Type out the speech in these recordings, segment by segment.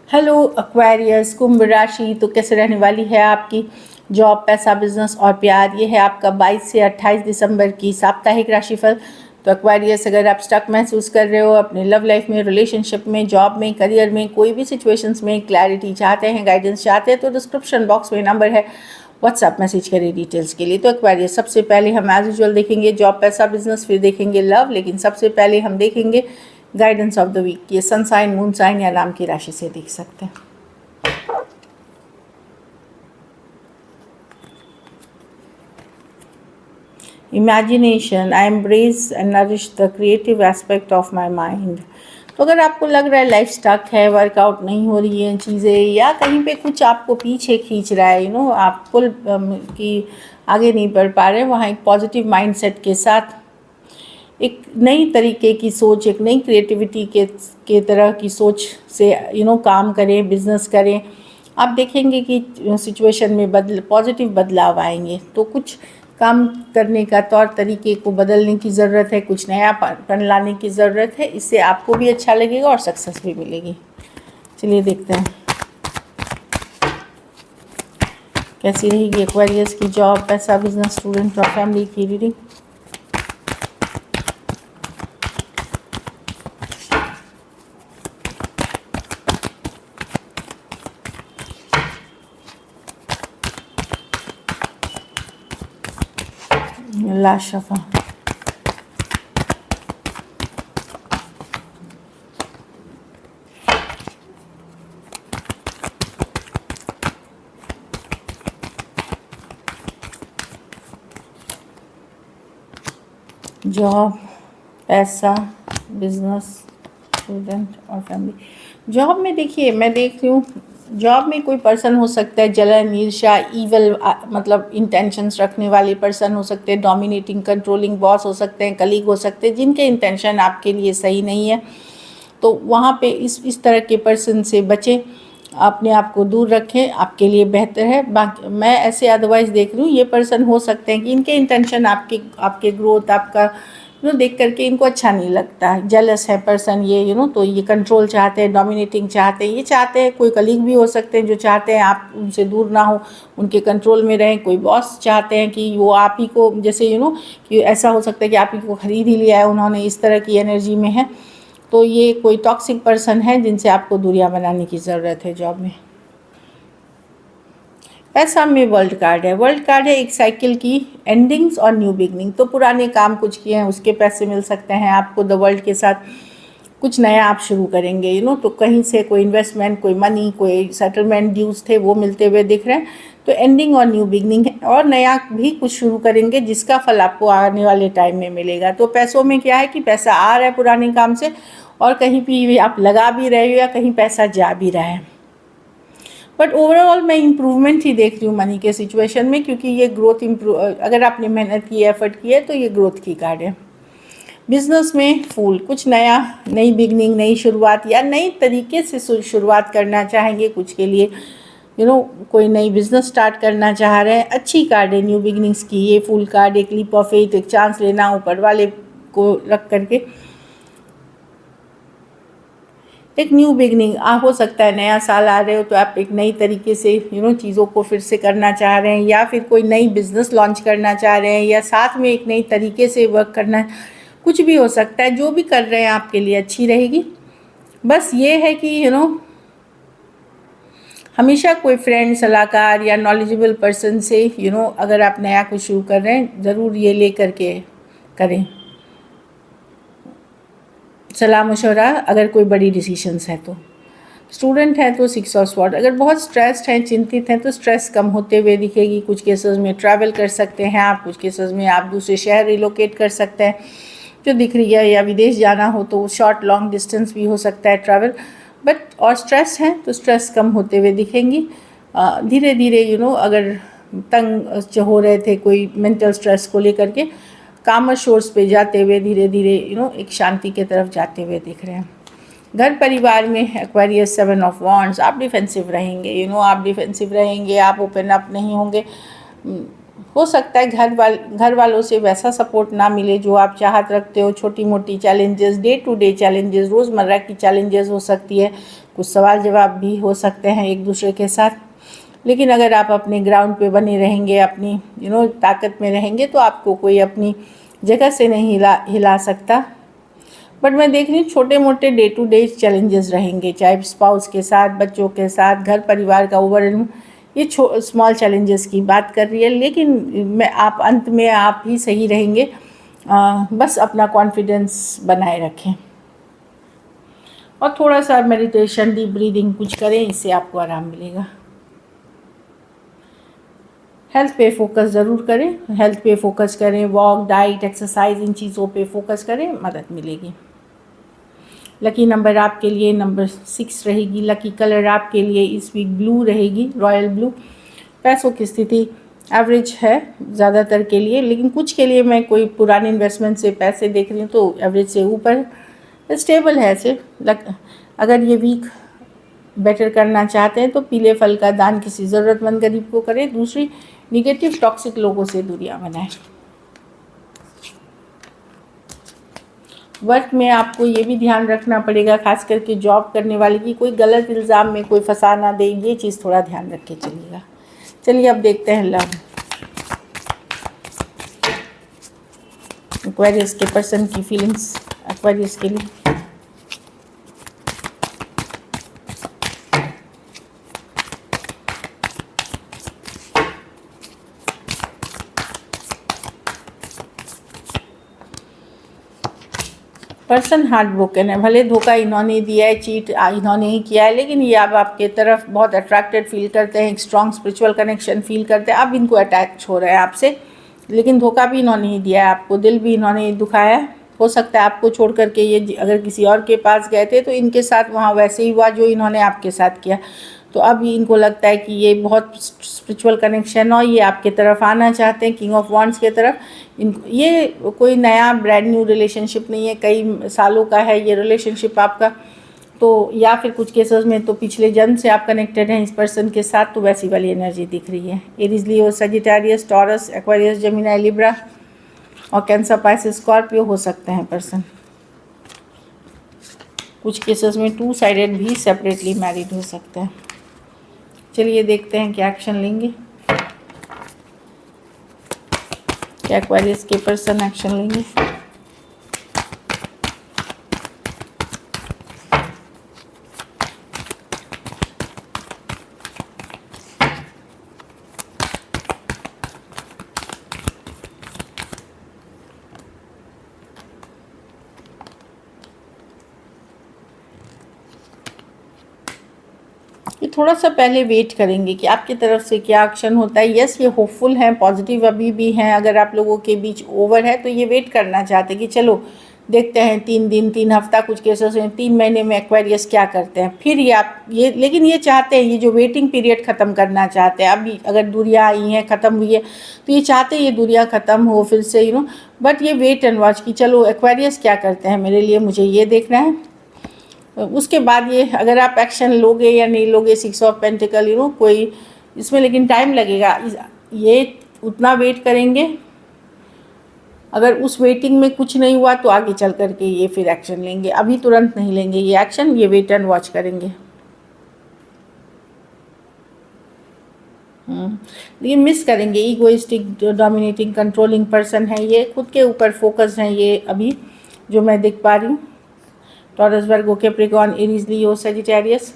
Hello Aquarius, कुंभ राशि तो कैसे रहने वाली है आपकी जॉब, पैसा, बिजनेस और प्यार। ये है आपका 22 से 28 दिसंबर की साप्ताहिक राशिफल। तो एक्वेरियस, अगर आप स्टक महसूस कर रहे हो अपने लव लाइफ में, रिलेशनशिप में, जॉब में, करियर में, कोई भी सिचुएशंस में क्लैरिटी चाहते हैं, गाइडेंस चाहते हैं, तो डिस्क्रिप्शन बॉक्स में नंबर है, व्हाट्सएप मैसेज करें डिटेल्स के लिए। तो एक्वेरियस, सबसे पहले हम एज यूजुअल देखेंगे जॉब, पैसा, बिजनेस, फिर देखेंगे लव, लेकिन सबसे पहले हम देखेंगे गाइडेंस ऑफ द वीक। ये सन साइन, मून साइन या नाम की राशि से देख सकते हैं। Imagination, I embrace and nourish the creative aspect of my mind. तो अगर आपको लग रहा है लाइफ स्टक है, वर्कआउट नहीं हो रही हैं चीज़ें, या कहीं पे कुछ आपको पीछे खींच रहा है, आप फुल की आगे नहीं बढ़ पा रहे हैं, वहाँ एक पॉजिटिव माइंडसेट के साथ एक नई तरीके की सोच, एक नई क्रिएटिविटी के तरह की सोच से काम करें, बिजनेस करें। आप देखेंगे कि सिचुएशन में पॉजिटिव बदलाव आएंगे। तो कुछ काम करने का तौर तरीके को बदलने की ज़रूरत है, कुछ नयापन लाने की ज़रूरत है। इससे आपको भी अच्छा लगेगा और सक्सेस भी मिलेगी। चलिए देखते हैं कैसी रहेगी एक्वेरियस की जॉब, पैसा, बिजनेस, स्टूडेंट और फैमिली की रीडिंग। लास्ट शफा, जॉब, पैसा, बिजनेस, स्टूडेंट और फैमिली। जॉब में देखिए, मैं देख रही हूँ जॉब में कोई पर्सन हो सकता है जलन, ईर्ष्या, ईवल मतलब इंटेंशंस रखने वाले पर्सन हो सकते हैं, डोमिनेटिंग कंट्रोलिंग बॉस हो सकते हैं, कलीग हो सकते हैं जिनके इंटेंशन आपके लिए सही नहीं है। तो वहाँ पे इस तरह के पर्सन से बचें, अपने आप को दूर रखें, आपके लिए बेहतर है। बाकी मैं ऐसे अदरवाइज़ देख रही हूँ ये पर्सन हो सकते हैं कि इनके इंटेंशन आपके ग्रोथ, आपका देख करके इनको अच्छा नहीं लगता है, जेलस है पर्सन ये, तो ये कंट्रोल चाहते हैं, डोमिनेटिंग चाहते हैं, ये चाहते हैं। कोई कलीग भी हो सकते हैं जो चाहते हैं आप उनसे दूर ना हो, उनके कंट्रोल में रहें। कोई बॉस चाहते हैं कि वो आप ही को, जैसे कि ऐसा हो सकता है कि आप ही को खरीद ही लिया है उन्होंने, इस तरह की एनर्जी में है। तो ये कोई टॉक्सिक पर्सन है जिनसे आपको दूरियां बनाने की ज़रूरत है जॉब में। पैसा में वर्ल्ड कार्ड है। वर्ल्ड कार्ड है एक साइकिल की एंडिंग्स और न्यू बिगनिंग। तो पुराने काम कुछ किए हैं उसके पैसे मिल सकते हैं आपको द वर्ल्ड के साथ। कुछ नया आप शुरू करेंगे, तो कहीं से कोई इन्वेस्टमेंट, कोई मनी, कोई सेटलमेंट ड्यूज थे वो मिलते हुए दिख रहे हैं। तो एंडिंग और न्यू बिगनिंग है, और नया भी कुछ शुरू करेंगे जिसका फल आपको आने वाले टाइम में मिलेगा। तो पैसों में क्या है कि पैसा आ रहा है पुराने काम से, और कहीं भी आप लगा भी रहे हो या कहीं पैसा जा भी रहा है। बट ओवरऑल मैं इम्प्रूवमेंट ही देख रही हूँ मनी के सिचुएशन में, क्योंकि ये ग्रोथ अगर आपने मेहनत की, एफर्ट की है, तो ये ग्रोथ की कार्ड है। बिजनेस में फूल, कुछ नया, नई बिगनिंग, नई शुरुआत या नई तरीके से शुरुआत करना चाहेंगे कुछ के लिए, कोई नई बिजनेस स्टार्ट करना चाह रहे हैं। अच्छी कार्ड है न्यू बिगनिंग्स की ये फूल कार्ड। एक लीप ऑफ फेथ, एक चांस लेना ऊपर वाले को रख करके, एक न्यू बिगनिंग हो सकता है। नया साल आ रहे हो तो आप एक नई तरीके से चीज़ों को फिर से करना चाह रहे हैं, या फिर कोई नई बिजनेस लॉन्च करना चाह रहे हैं, या साथ में एक नई तरीके से वर्क करना, कुछ भी हो सकता है। जो भी कर रहे हैं आपके लिए अच्छी रहेगी। बस ये है कि हमेशा कोई फ्रेंड, सलाहकार या नॉलेजेबल पर्सन से अगर आप नया कुछ शुरू कर रहे हैं, ज़रूर ये ले करके करें सलाह मशवरा, अगर कोई बड़ी डिसीशंस है तो। स्टूडेंट है तो 6 ऑफ स्वॉर्ड, अगर बहुत स्ट्रेस्ड हैं, चिंतित हैं, तो स्ट्रेस कम होते हुए दिखेगी। कुछ केसेस में ट्रैवल कर सकते हैं आप, कुछ केसेस में आप दूसरे शहर रिलोकेट कर सकते हैं जो दिख रही है, या विदेश जाना हो तो शॉर्ट लॉन्ग डिस्टेंस भी हो सकता है ट्रैवल। बट और स्ट्रेस है तो स्ट्रेस कम होते हुए दिखेंगी। धीरे धीरे अगर तंग हो रहे थे कोई मेंटल स्ट्रेस को लेकर के, कामर शोर्स पे जाते हुए धीरे धीरे एक शांति की तरफ जाते हुए दिख रहे हैं। घर परिवार में एक्वेरियस 7 ऑफ वॉन्ड्स, आप डिफेंसिव रहेंगे, आप डिफेंसिव रहेंगे, आप ओपन अप नहीं होंगे। हो सकता है घर वालों से वैसा सपोर्ट ना मिले जो आप चाहत रखते हो। छोटी मोटी challenges, day to day challenges, रोज़मर्रा की चैलेंजेस हो सकती है, कुछ सवाल जवाब भी हो सकते हैं एक दूसरे के साथ। लेकिन अगर आप अपने ग्राउंड पे बने रहेंगे, अपनी ताकत में रहेंगे, तो आपको कोई अपनी जगह से नहीं हिला सकता। बट मैं देख रही हूँ छोटे मोटे डे टू डे चैलेंजेस रहेंगे, चाहे स्पाउस के साथ, बच्चों के साथ, घर परिवार का ओवरऑल, ये स्मॉल चैलेंजेस की बात कर रही है। लेकिन अंत में आप ही सही रहेंगे। बस अपना कॉन्फिडेंस बनाए रखें और थोड़ा सा मेडिटेशन, डीप ब्रीदिंग कुछ करें, इससे आपको आराम मिलेगा। हेल्थ पे फोकस ज़रूर करें, वॉक, डाइट, एक्सरसाइज, इन चीज़ों पे फोकस करें, मदद मिलेगी। लकी नंबर आपके लिए नंबर 6 रहेगी। लकी कलर आपके लिए इस वीक ब्लू रहेगी, रॉयल ब्लू। पैसों की स्थिति एवरेज है ज़्यादातर के लिए, लेकिन कुछ के लिए मैं कोई पुराने इन्वेस्टमेंट से पैसे देख रही हूँ तो एवरेज से ऊपर स्टेबल है ऐसे। अगर ये वीक बेटर करना चाहते हैं तो पीले फल का दान किसी ज़रूरतमंद गरीब को करें। दूसरी, निगेटिव टॉक्सिक लोगों से दूरियां बनाएं। वर्क में आपको ये भी ध्यान रखना पड़ेगा, खास करके जॉब करने वाले की कोई गलत इल्ज़ाम में कोई फंसा ना दे, ये चीज़ थोड़ा ध्यान रख के चलिएगा। चलिए अब देखते हैं लव। एक्वेरियस के पर्सन की फीलिंग्स एक्वेरियस के लिए। पर्सन हार्ट ब्रोकन है। भले धोखा इन्होंने दिया है, चीट इन्होंने ही किया है, लेकिन ये अब आपके तरफ बहुत अट्रैक्टेड फील करते हैं, एक स्ट्रॉन्ग स्पिरिचुअल कनेक्शन फील करते हैं। अब इनको अटैच हो रहे हैं आपसे, लेकिन धोखा भी इन्होंने ही दिया है आपको, दिल भी इन्होंने दुखाया है। हो सकता है आपको छोड़ करके ये अगर किसी और के पास गए थे तो इनके साथ वहाँ वैसे ही हुआ जो इन्होंने आपके साथ किया। तो अब इनको लगता है कि ये बहुत स्पिरिचुअल कनेक्शन और ये आपके तरफ आना चाहते हैं, किंग ऑफ वॉन्ड्स के तरफ। ये कोई नया ब्रांड न्यू रिलेशनशिप नहीं है, कई सालों का है ये रिलेशनशिप आपका। तो या फिर कुछ केसेस में तो पिछले जन्म से आप कनेक्टेड हैं इस पर्सन के साथ, तो वैसी वाली एनर्जी दिख रही है। Aries, Leo, Sagittarius, Taurus, Aquarius, Gemini, Libra और कैंसर, पाइसिस, स्कॉर्पियो हो सकते हैं पर्सन। कुछ केसेस में 2 साइडेड भी सेपरेटली मैरिड हो सकते हैं। चलिए देखते हैं क्या एक्शन लेंगे, क्या एक्वेरियस के पर्सन एक्शन लेंगे। ये थोड़ा सा पहले वेट करेंगे कि आपकी तरफ से क्या एक्शन होता है। यस, ये होपफुल हैं, पॉजिटिव अभी भी हैं। अगर आप लोगों के बीच ओवर है तो ये वेट करना चाहते हैं कि चलो देखते हैं 3 दिन, 3 हफ्ता, कुछ केसेस में 3 महीने में एक्वेरियस क्या करते हैं। फिर ये लेकिन ये चाहते हैं, ये जो वेटिंग पीरियड ख़त्म करना चाहते हैं। अभी अगर दूरियाँ आई हैं, ख़त्म हुई है, तो ये चाहते हैं ये दूरियाँ ख़त्म हो फिर से, बट ये वेट एंड वॉच कि चलो एक्वेरियस क्या करते हैं मेरे लिए, मुझे ये देखना है। उसके बाद ये अगर आप एक्शन लोगे या नहीं लोगे, 6 ऑफ पेंटिकल, कोई इसमें लेकिन टाइम लगेगा। ये उतना वेट करेंगे, अगर उस वेटिंग में कुछ नहीं हुआ तो आगे चल करके ये फिर एक्शन लेंगे। अभी तुरंत नहीं लेंगे ये एक्शन, ये वेट एंड वॉच करेंगे। लेकिन मिस करेंगे। ईगोइस्टिक, डोमिनेटिंग, कंट्रोलिंग पर्सन है ये, खुद के ऊपर फोकस है ये अभी जो मैं देख पा रही हूँ। Taurus, Virgo, Capricorn, Aries, Leo, Sagittarius,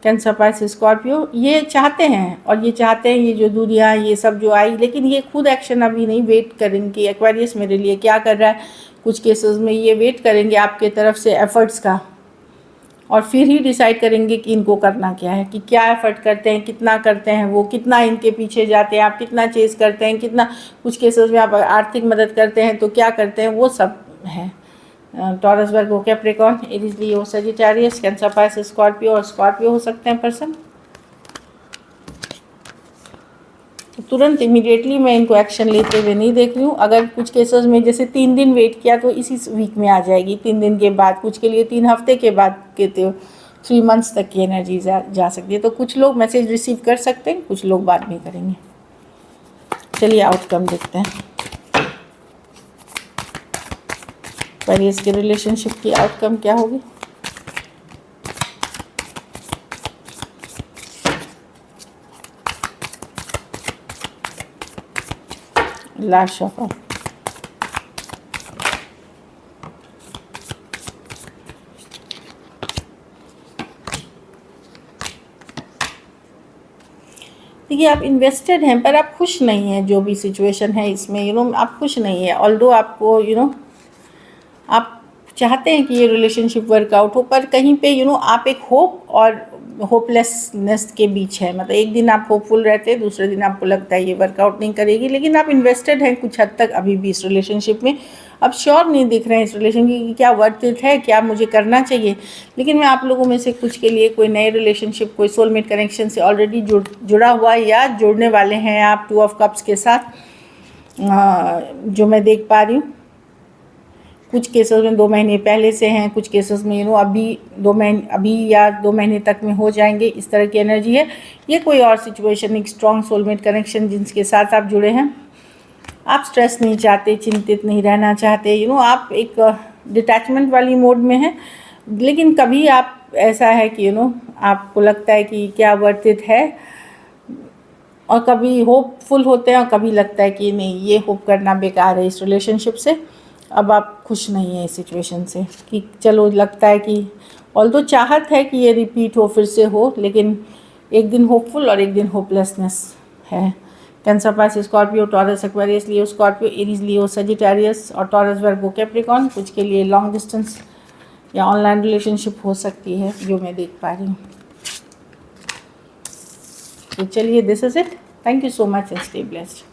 cancer, Pisces, Scorpio ये चाहते हैं, और ये चाहते हैं ये जो दूरियाँ ये सब जो आई, लेकिन ये खुद एक्शन अभी नहीं, वेट करेंगे एक्वेरियस मेरे लिए क्या कर रहा है। कुछ केसेस में ये वेट करेंगे आपके तरफ से एफर्ट्स का, और फिर ही डिसाइड करेंगे कि इनको करना क्या है, कि क्या एफर्ट करते हैं, कितना करते हैं, वो कितना इनके पीछे जाते हैं, आप कितना चेस करते हैं, कितना कुछ केसेस में आप आर्थिक मदद करते हैं तो क्या करते हैं, वो सब है। Taurus, Virgo, Capricorn, Aries, Leo, Sagittarius, cancer, Pisces, Scorpio, और स्कॉर्पियो हो सकते हैं पर्सन। तो तुरंत इमीडिएटली मैं इनको एक्शन लेते हुए नहीं देख रही हूँ। अगर कुछ केसेस में जैसे 3 दिन वेट किया तो इसी वीक में आ जाएगी, 3 दिन के बाद, कुछ के लिए 3 हफ्ते के बाद कहते हो, 3 मंथ्स तक की एनर्जी जा सकती है। तो कुछ लोग मैसेज रिसीव कर सकते हैं, कुछ लोग बाद में करेंगे। चलिए आउटकम देखते हैं, पेरिस के रिलेशनशिप की आउटकम क्या होगी। लास्ट शफल, देखिए आप इन्वेस्टेड हैं पर आप खुश नहीं हैं, जो भी सिचुएशन है इसमें आप खुश नहीं है। ऑल्दो आपको आप चाहते हैं कि ये रिलेशनशिप वर्कआउट हो, पर कहीं पे आप एक होप और होपलेसनेस के बीच है। मतलब एक दिन आप होपफुल रहते हैं, दूसरे दिन आपको लगता है ये वर्कआउट नहीं करेगी, लेकिन आप इन्वेस्टेड हैं कुछ हद तक अभी भी इस रिलेशनशिप में। अब श्योर नहीं दिख रहे हैं इस रिलेशन की क्या वर्थ इट है, क्या मुझे करना चाहिए। लेकिन मैं आप लोगों में से कुछ के लिए कोई नए रिलेशनशिप, कोई सोलमेट कनेक्शन से ऑलरेडी जुड़ा हुआ या जुड़ने वाले हैं आप 2 ऑफ कप्स के साथ, जो मैं देख पा रही हूँ। कुछ केसेस में 2 महीने पहले से हैं, कुछ केसेस में अभी या 2 महीने तक में हो जाएंगे, इस तरह की एनर्जी है। ये कोई और सिचुएशन, एक स्ट्रॉन्ग सोलमेट कनेक्शन जिनके साथ आप जुड़े हैं। आप स्ट्रेस नहीं चाहते, चिंतित नहीं रहना चाहते, आप एक डिटैचमेंट वाली मोड में हैं। लेकिन कभी आप ऐसा है कि आपको लगता है कि क्या वर्थ इट है, और कभी होपफुल होते हैं और कभी लगता है कि नहीं, ये होप करना बेकार है इस रिलेशनशिप से। अब आप खुश नहीं हैं इस सिचुएशन से, कि चलो लगता है कि ऑल्दो चाहत है कि ये रिपीट हो, फिर से हो, लेकिन एक दिन होपफुल और एक दिन होपलेसनेस है। Cancer, Pisces, Scorpio, Taurus, Aquarius, Leo, Scorpio, Aries, Leo, Sagittarius और टॉरस, वर्गो, कैप्रिकॉर्न। कुछ के लिए लॉन्ग डिस्टेंस या ऑनलाइन रिलेशनशिप हो सकती है, जो मैं देख पा रही हूँ। तो चलिए, this is it. Thank you so much and stay blessed.